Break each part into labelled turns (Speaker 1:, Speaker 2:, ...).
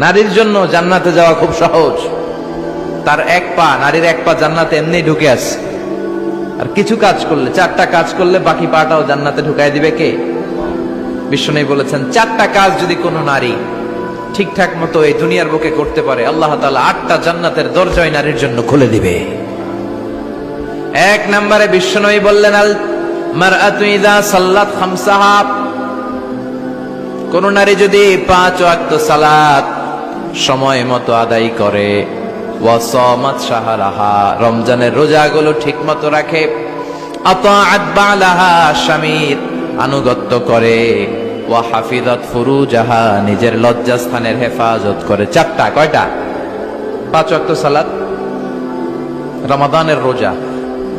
Speaker 1: নারীর জন্য জান্নাতে যাওয়া খুব সহজ। তার এক পা, নারীর এক পা জান্নাতে এমনি ঢুকে আছে। আর কিছু কাজ করলে, 4টা কাজ করলে বাকি পাটাও জান্নাতে ঢুকাই দিবে কে? বিশ্বনবী বলেছেন 4টা কাজ যদি কোনো নারী ঠিকঠাক মতো এই দুনিয়ার বুকে করতে পারে, আল্লাহ তাআলা 8টা জান্নাতের দরজাই নারীর জন্য খুলে দিবে। 1 নম্বরে বিশ্বনবী বললেন, আল মারআতু ইযা সাল্লাত খামসাহা, কোন নারী যদি 5 ওয়াক্ত সালাত সময় মতো আদায় করে, ওয়া সামাত শাহরাহা, রমজানের রোজাগুলো ঠিকমতো রাখে, আতাআত বালাহা, স্বামীর আনুগত্য করে, ওয়া হাফিজাত ফুরুজাহা, নিজের লজ্জাস্থানের হেফাজত করে। 4টা, কয়টা? 5 ওয়াক্ত সালাত, রমাদানের রোজা,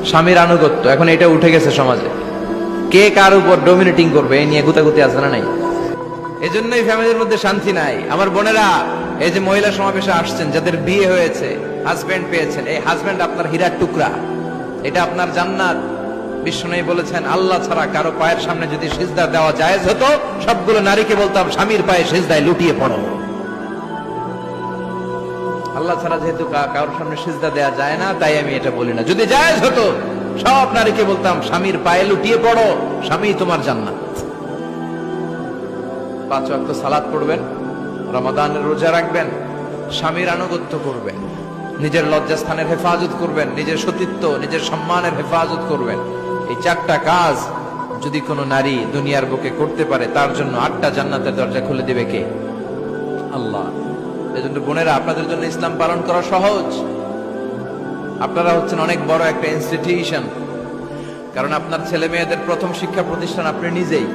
Speaker 1: স্বামীর আনুগত্য। এখন এটা উঠে গেছে সমাজে, কে কার উপর ডমিনেটিং করবে এই নিয়ে গুতাগুতি আছে না নাই? এজন্যই ফ্যামিলির মধ্যে শান্তি নাই। আমার বোনেরা, এই যে মহিলা সমাবেশে আসছেন, যাদের বিয়ে হয়েছে, হাজবেন্ড পেয়েছেন, এই হাজবেন্ড আপনার হীরার টুকরা, এটা আপনার জান্নাত। বিশ্বনবী বলেছেন, আল্লাহ ছাড়া কারো পায়ের সামনে যদি সিজদা দেওয়া জায়েজ হতো, সবগুলো নারীকে বলতাম স্বামীর পায়ে সিজদায় লুটিয়ে পড়ো। আল্লাহ ছাড়া যেহেতু কারোর সামনে সিজদা দেওয়া যায় না, তাই আমি এটা বলি না। যদি জায়েজ হতো, সব নারীকে বলতাম স্বামীর পায়ে লুটিয়ে পড়ো, স্বামী তোমার জান্নাত। 5 ওয়াক্ত সালাত পড়বেন, রমাদানের রোজা রাখবেন, স্বামীর আনুগত্য করবেন, নিজের লজ্জাস্থানের হেফাজত করবেন, নিজের সতীত্ব, নিজের সম্মানের হেফাজত করবেন। এই 4টা কাজ যদি কোনো নারী দুনিয়ার বুকে করতে পারে, তার জন্য 8টা জান্নাতের দরজা খুলে দিবে কে? আল্লাহ। এজন্য বোনেরা, আপনাদের জন্য ইসলাম পালন করা সহজ। আপনারা হচ্ছেন অনেক বড় একটা ইনস্টিটিউশন, কারণ আপনার ছেলে মেয়েদের প্রথম শিক্ষা প্রতিষ্ঠান আপনি নিজেই।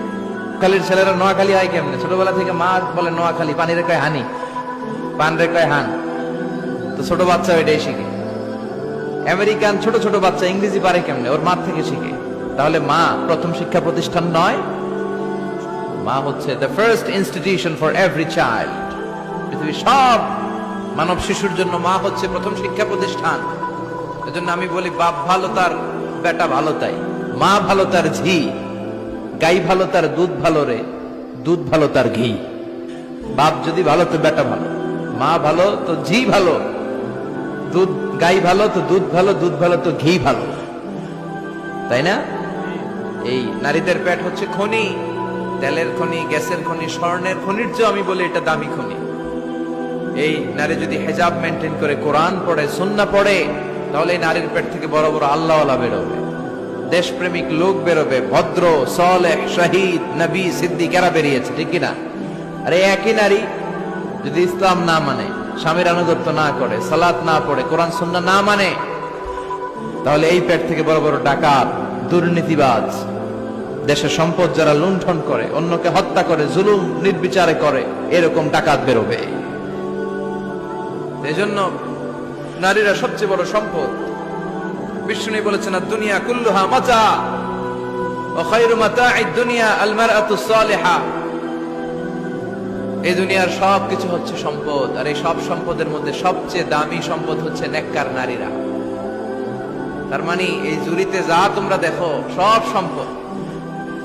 Speaker 1: নোয়াখালীর ছেলেরা নোয়াখালী হয় কেমনে? ছোটবেলা থেকে মা বলে নোয়াখালী, পানি রেখায় হানি, পান রেখায় হান, তো ছোট বাচ্চা এটাই শিখে। আমেরিকান ছোট ছোট বাচ্চা ইংরেজি পারে কেমনে? ওর মা থেকে শিখে। তাহলে মা প্রথম শিক্ষা প্রতিষ্ঠান নয়? মা হচ্ছে the first institution for every child. পৃথিবীর সব মানব শিশুর জন্য মা হচ্ছে প্রথম শিক্ষা প্রতিষ্ঠান। এজন্য আমি বলি, বাপ ভালো তার বেটা ভালো তাই, মা ভালো তার ঝি, গাই ভালো তার দুধ ভালো রে, দুধ ভালো তার ঘি। বাপ যদি ভালো তো বেটা ভালো, মা ভালো তো ঝি ভালো, দুধ গাই ভালো তো দুধ ভালো, দুধ ভালো তো ঘি ভালো, তাই না? এই নারীদের পেট হচ্ছে খনি, তেলের খনি, গ্যাসের খনি, স্বর্ণের খনির চেয়ে আমি বলি এটা দামি খনি। এই নারী যদি হেজাব মেনটেন করে, কোরআন পড়ে, সুন্নাহ পড়ে, তাহলে এই নারীর পেট থেকে বড় বড় আল্লাহওয়ালা বেরোবে, দেশপ্রেমিক লোক বেরোবে, ভদ্র, সালেহ, শহীদ, নবী, সিদ্দিক এরা বেরিয়েছে, ঠিক কিনা? আরে একই নারী যদি ইসলাম না মানে, স্বামীর আনুগত্য না করে, সালাত না পড়ে, কোরআন সুন্নাহ না মানে, তাহলে এই পেট থেকে বড় বড় ডাকাত, দুর্নীতিবাজ, দেশের সম্পদ যারা লুণ্ঠন করে, অন্যকে হত্যা করে, জুলুম নির্বিচারে করে, এরকম ডাকাত বেরোবে। এজন্য নারীরা সবচেয়ে বড় সম্পদ। বিষ্ণু বলেছেন, দুনিয়া কুল্লুহা মাতা ওয়া খায়রু মাতা'আদ দুনিয়া আল মারআতুস সালিহা। এই দুনিয়ার সবকিছু হচ্ছে সম্পদ, আর এই সব সম্পদের মধ্যে সবচেয়ে দামি সম্পদ হচ্ছে নেককার নারীরা। তার মানে এই জুরিতে যা তোমরা দেখো সব সম্পদ,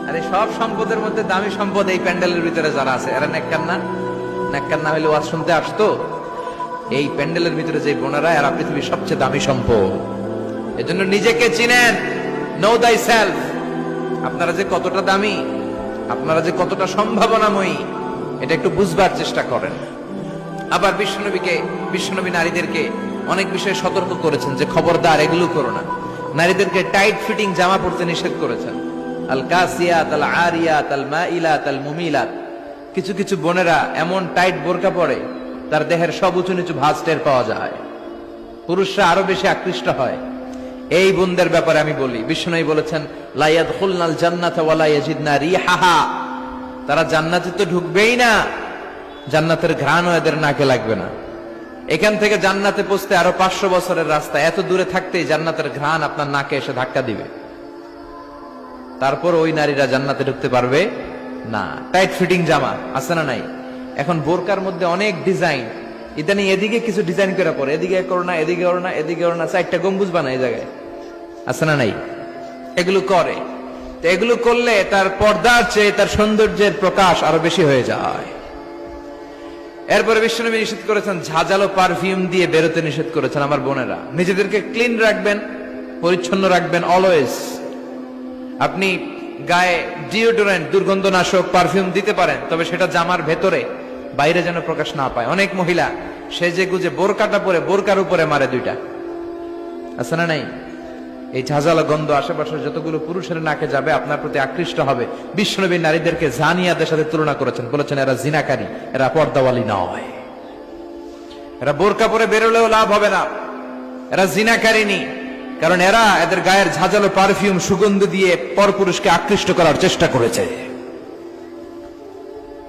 Speaker 1: আর এই সব সম্পদের মধ্যে দামি সম্পদ এই প্যান্ডেলের ভিতরে যারা আছে, এরা নেককার না? নেককার না হইলে ওয়াজ শুনতে আসতো? এই প্যান্ডেলের ভিতরে যে বোনেরা, এরা পৃথিবীর সবচেয়ে দামি সম্পদ। এজন্য নিজেকে চিনেন, নো দাই সেলফ। আপনারা যে কতটা দামি, আপনারা যে কতটা সম্ভাবনাময়ী, এটা একটু বুঝবার চেষ্টা করেন। আবার বিশ্বনবী নারীদেরকে অনেক বিষয়ে সতর্ক করেছেন যে খবরদার এগুলো করো না। নারীদেরকে টাইট ফিটিং জামা পরতে নিষেধ করেছেন। আল কাসিয়াত আল আরিয়াত আল মাইলাত আল মুমিলাত। কিছু কিছু বোনেরা এমন টাইট বোরকা পরে, তার দেহের সব উঁচু নিচু ভাঁজ টের পাওয়া যায়, পুরুষরা আরো বেশি আকৃষ্ট হয়। এই বোনদের ব্যাপারে আমি বলি, বিশ্বনবী বলেছেন, লা ইয়াদখুলনাল জান্নাতা ওয়া লা ইয়াজিদনা রিহাহা। তারা জান্নাতে তো ঢুকবেই না, জান্নাতের ঘ্রাণও এদের নাকে লাগবে না। এখান থেকে জান্নাতে পৌঁছতে আরো 500 বছরের রাস্তা, এত দূরে থাকতেই জান্নাতের ঘ্রাণ আপনার নাকে এসে ধাক্কা দিবে। তারপর ওই নারীরা জান্নাতে ঢুকতে পারবে না। টাইট ফিটিং জামা আছে না নাই? এখন বোরকার মধ্যে অনেক ডিজাইন, ইদানি এদিকে কিছু ডিজাইন করে পরে, এদিকে করো না, এদিকে করো না, এদিকে করো না, 4টা গম্বুজ বানায় এই জায়গায়, আছে না নাই? এগুলো করে, তো এগুলো করলে তার পর্দার চেয়ে তার সৌন্দর্যের প্রকাশ আরো বেশি হয়ে যায়। এরপরে বিশ্বনবী নিষেধ করেছেন ঝাঁঝালো পারফিউম দিয়ে বেরোতে নিষেধ করেছেন। আমার বোনেরা, নিজেদেরকে ক্লিন রাখবেন, পরিচ্ছন্ন রাখবেন অলওয়েজ। আপনি গায়ে ডিওডোরেন্ট, দুর্গন্ধনাশক পারফিউম দিতে পারেন, তবে সেটা জামার ভেতরে, বাইরে যেন প্রকাশ না পায়। অনেক মহিলা সেজে গুজে বোরকাটা পরে বোরকার উপরে মারে দুইটা, আছে না নাই? এই ঝাঁঝালো গন্ধ আশেপাশের যতগুলো পুরুষের নাকে যাবে আপনার প্রতি আকৃষ্ট হবে। বিশ্বনবী নারীদেরকে জানিয়াদের সাথে তুলনা করেছেন, বলেছেন এরা জিনাকারী, এরা পর্দাওয়ালী নয়, এরা বোরকা পরে বেরোলেও লাভ হবে না, এরা জিনাকারিনী। কারণ এরা এদের গায়ের ঝাঁঝালো পারফিউম সুগন্ধ দিয়ে পরপুরুষকে আকৃষ্ট করার চেষ্টা করেছে।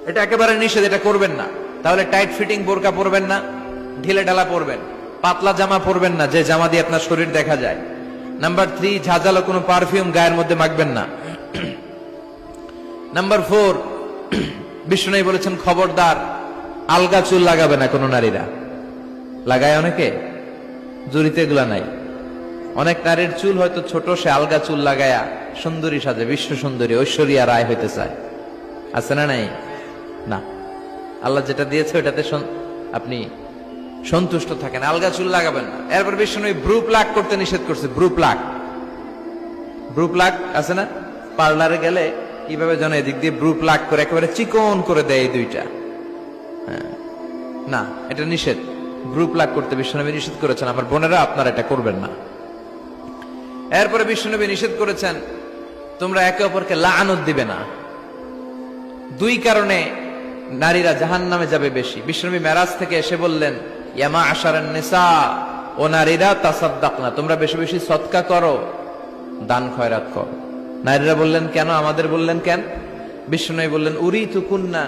Speaker 1: এটা একেবারে নিষেধ, এটা করবেন না। তাহলে টাইট ফিটিং বোরকা পরবেন না, ঢিলে ঢালা পরবেন, পাতলা জামা পরবেন না যে জামা দিয়ে আপনার শরীর দেখা যায়। নাম্বার 3, ঝাঁঝালো কোনো পারফিউম গায়ের মধ্যে মাখবেন না। নাম্বার 4, বিষ্ণু বলেছেন খবরদার আলগা চুল লাগাবে না কোনো নারীরা। লাগায় অনেকে, জুরিতে এগুলা নাই। অনেক নারীর চুল হয়তো ছোট, সে আলগা চুল লাগায়া সুন্দরী সাজে, বিশ্ব সুন্দরী ঐশ্বরিয়া রায় হইতে চায়, আছে না নাই? না, আল্লাহ যেটা দিয়েছে ওটাতে আপনি সন্তুষ্ট থাকেন, আলগা চুল লাগাবেন না। এরপর বিষ্ণু ব্রু প্লাক করতে নিষেধ করছে। ব্রু প্লাক আছে না? পার্লারে গেলে কিভাবে যেন এদিক দিয়ে ব্রু প্লাক করে একেবারে চিকন করে দেয় এই দুইটা। না, এটা নিষেধ। ব্রু প্লাক করতে বিশ্বনবী নিষেধ করেছেন। আমার বোনেরা, আপনারা এটা করবেন না। এরপরে বিশ্বনবী নিষেধ করেছেন তোমরা একে অপরকে লাআনত দিবে না। 2 কারণে নারীরা জাহান্নামে যাবে বেশি। বিশ্বনবী মেরাজ থেকে এসে বললেন, ইয়া মা'আশারান নিসা, ও নারীরা, তাসাদ্দাকনা, তোমরা বেশি বেশি সদকা করো, দান খয়রাত করো। নারীরা বললেন কেন? আমাদের বললেন কেন? বিশ্বনবী বললেন, উরিতু কুন্না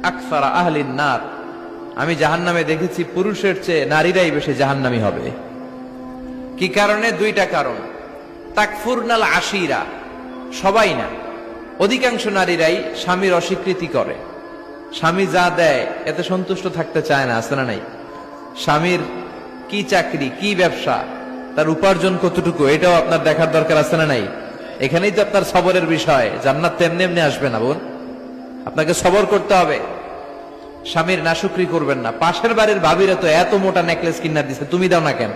Speaker 1: আকসারা আহলিন নার, আমি জাহান্নামে দেখেছি পুরুষের চেয়ে নারীরাই বেশি জাহান্নামী হবে। কি কারণে? 2টা কারণ। তাকফুরনাল আশিরা, সবাই না, অধিকাংশ নারীরাই স্বামীর অস্বীকৃতি করে। স্বামী যা দেয় এতে সন্তুষ্ট থাকতে চায় না, আছে না নাই? স্বামীর কি চাকরি, কি ব্যবসা, তার উপার্জন কতটুকু, এটাও আপনার দেখার দরকার, আছে না নাই? এখানেই তো আপনার সবরের বিষয়। জান্নাত তেমনি এমনি আসবে না বোন, আপনাকে সবর করতে হবে। স্বামীর নাশুকরি করবেন না। পাশের বাড়ির ভাবিরা তো এত মোটা নেকলেস কিনা দিছে, তুমি দাও না কেন?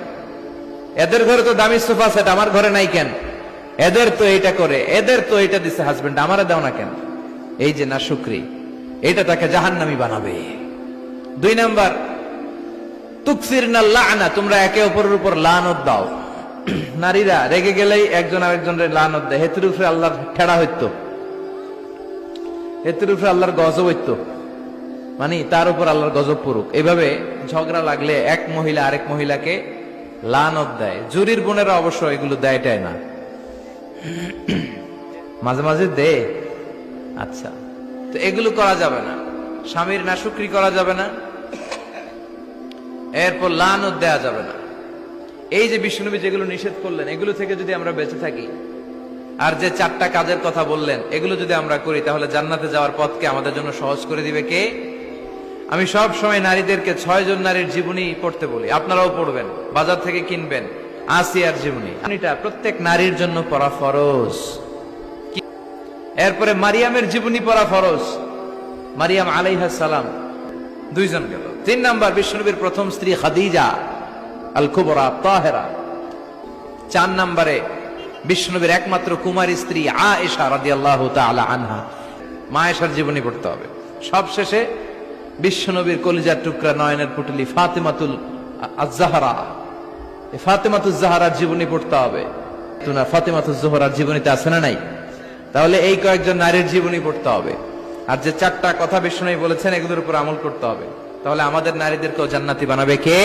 Speaker 1: এদের ঘরে তো দামি সোফা সেট, আমার ঘরে নাই কেন? এদের তো এইটা করে, এদের তো এইটা দিছে হাজবেন্ড, আমারে দাও না কেন? এই যে নাশুকরি, এটা তাকে জাহান্নামী বানাবে। 2 নাম্বার, তুকসিরনা লা'না, তোমরা একে অপরের উপর লানত দাও। নারীরা রেগে গেলেই একজন আরেকজনের লানত দেয়। হেতুর উপরে আল্লাহর ঠেড়া হইতো, হেতুর উপরে আল্লাহর গজব হইতো, মানে তার উপর আল্লাহর গজব পড়ুক। এভাবে ঝগড়া লাগলে এক মহিলা আরেক মহিলাকে লানত দেয়। জুরির বোনেরা অবশ্য এগুলো দেয়টাই না, মাঝে মাঝে দে। আচ্ছা, তো এগুলো করা যাবে না। স্বামীর নাশুকরি করা যাবে না, এরপর লানত দেয়া যাবে না। এই যে বিশ্বনবী যেগুলো নিষেধ করলেন, এগুলো থেকে যদি আমরা বেঁচে থাকি, আর যে 4টা কাজের কথা বললেন, এগুলো যদি আমরা করি, তাহলে জান্নাতে যাওয়ার পথকে আমাদের জন্য সহজ করে দিবে কে? আমি সব সময় নারীদেরকে 6 জন নারীর জীবনী পড়তে বলি, আপনারাও পড়বেন, বাজার থেকে কিনবেন। আসিয়ার জীবনী, এটা প্রত্যেক নারীর জন্য পড়া ফরজ। এরপরে মারিয়ামের জীবনী পড়া ফরজ, মারিয়াম আলাইহিস সালাম। 2 জন গেল। 3 নাম্বার, বিশ্বনবীর প্রথম স্ত্রী খাদিজা আল কুবরা তাহেরা। 4 নম্বরে বিশ্বনবীর একমাত্র কুমারী স্ত্রী আয়েশা রাদিয়াল্লাহু তাআলা আনহা, মা আয়েশার জীবনী পড়তে হবে। সবশেষে বিশ্বনবীর কলিজার টুকরা, নয়নের পুটলি ফাতেমাতুল আয-জাহরা, এই ফাতেমাতুজ জাহরার জীবনী পড়তে হবে। তোমরা ফাতেমাতুজ জোহরার জীবনীতে আছে না নাই? তাহলে এই কয়েকজন নারীর জীবনী পড়তে হবে। আর যে 4টা কথা বিশ্বনবী বলেছেন, এগুলোর উপর আমল করতে হবে। তাহলে আমাদের নারীদেরকেও জান্নাতি বানাবে কে?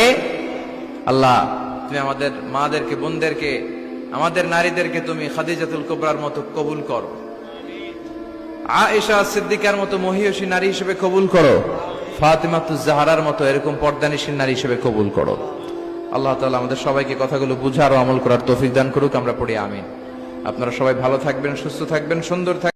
Speaker 1: আল্লাহ। তুমি আমাদের মাদেরকে, বোনদেরকে, আমাদের নারীদেরকে তুমি খাদিজাতুল কুবরার মতো কবুল করো, আয়েশা সিদ্দিকার মতো মহিয়সী নারী হিসেবে কবুল করো, ফাতেমাতুজ জাহরার মতো এরকম পর্দানিশীল নারী হিসেবে কবুল করো। আল্লাহ তাআলা আমাদের সবাইকে কথাগুলো বুঝার ও আমল করার তৌফিক দান করুক। আমরা পড়ি আমিন। আপনারা সবাই ভালো থাকবেন, সুস্থ থাকবেন, সুন্দর থাকবেন।